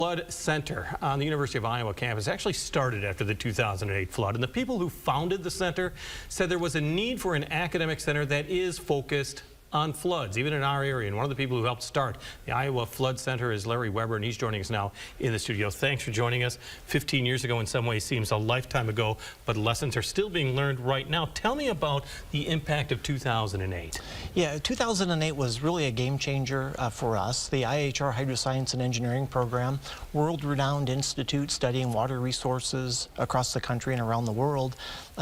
Flood Center on the University of Iowa campus actually started after the 2008 flood, and the people who founded the center said there was a need for an academic center that is focused on floods, even in our area. And one of the people who helped start the Iowa Flood Center is Larry Weber, and he's joining us now in the studio. Thanks for joining us. 15 years ago in some ways seems a lifetime ago, but lessons are still being learned right now. Tell me about the impact of 2008. Yeah, 2008 was really a game changer for us. The IHR Hydroscience and Engineering program, world-renowned institute studying water resources across the country and around the world,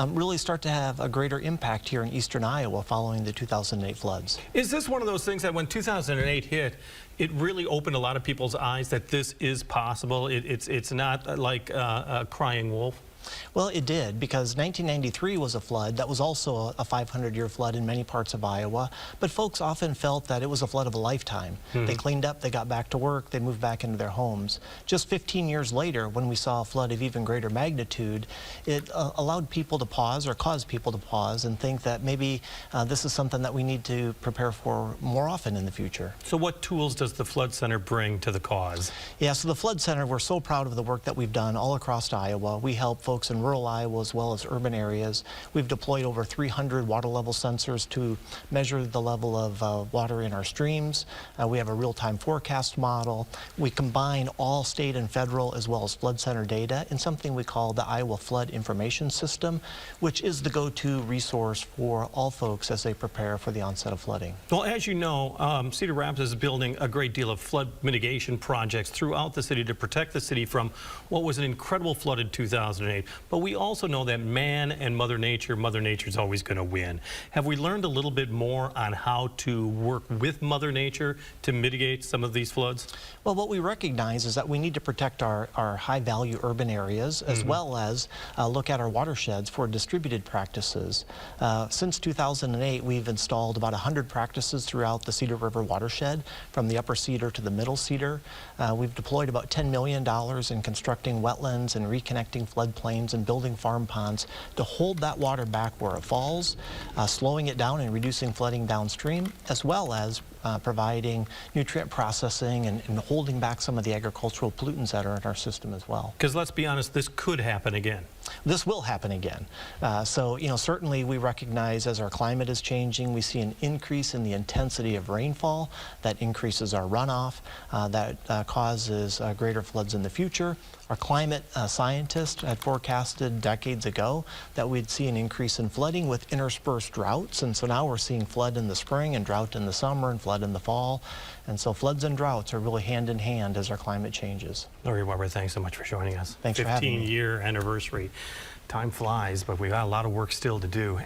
really start to have a greater impact here in eastern Iowa following the 2008 floods. Is this one of those things that when 2008 hit, it really opened a lot of people's eyes that this is possible? It's not like a crying wolf? Well, it did, because 1993 was a flood that was also a 500-year flood in many parts of Iowa, but folks often felt that it was a flood of a lifetime. They cleaned up, they got back to work, they moved back into their homes. Just 15 years later, when we saw a flood of even greater magnitude, it allowed people to pause, or caused people to pause, and think that maybe this is something that we need to prepare for more often in the future. So what tools does the Flood Center bring to the cause? Yeah, so the Flood Center, we're so proud of the work that we've done all across Iowa. We help folks in rural Iowa as well as urban areas. We've deployed over 300 water level sensors to measure the level of water in our streams. We have a real-time forecast model. We combine all state and federal as well as Flood Center data in something we call the Iowa Flood Information System, which is the go-to resource for all folks as they prepare for the onset of flooding. Well, as you know, Cedar Rapids is building a great deal of flood mitigation projects throughout the city to protect the city from what was an incredible flood in 2008. But we also know that man and Mother Nature's always going to win. Have we learned a little bit more on how to work with Mother Nature to mitigate some of these floods? Well, what we recognize is that we need to protect our high-value urban areas as well as look at our watersheds for distributed practices. Since 2008, we've installed about 100 practices throughout the Cedar River watershed, from the upper Cedar to the middle Cedar. We've deployed about $10 million in constructing wetlands and reconnecting floodplains and building farm ponds to hold that water back where it falls, slowing it down and reducing flooding downstream, as well as providing nutrient processing and holding back some of the agricultural pollutants that are in our system as well. Because let's be honest, this could happen again. This will happen again. So, certainly we recognize as our climate is changing, we see an increase in the intensity of rainfall that increases our runoff, that causes greater floods in the future. Our climate scientists had forecasted decades ago that we'd see an increase in flooding with interspersed droughts, and so now we're seeing flood in the spring and drought in the summer and flood in the fall. And so floods and droughts are really hand in hand as our climate changes. Larry Weber, thanks so much for joining us. Thanks for having me. 15-year anniversary. Time flies, but we've got a lot of work still to do.